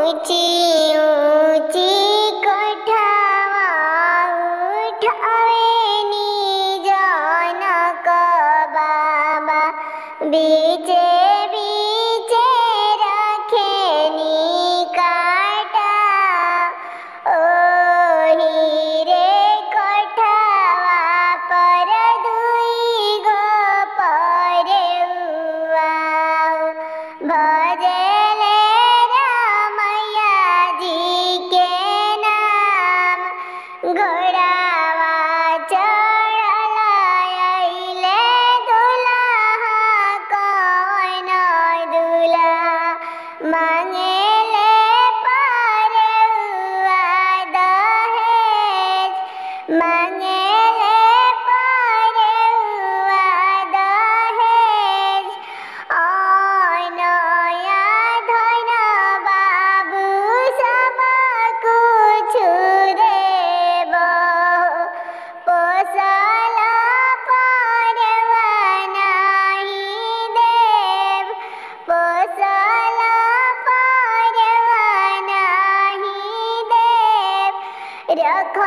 ऊंची ऊंची कठावा उठावेनी जनक बाबा बीचे बीचे रखेनी काटा ओही रे कठावा पर दुई गो परेउआ भजले रामैया जी के नाम घोड़ावा चढ़ल अइले दुल्हा कौन दुल्हा मांगेले परेउआ दहेज मांगेले परेउआ दहेज नया धन बाबू सब कुछ देब पोसल परेउआ नहीं देव पोसल परेउआ नहीं देव रख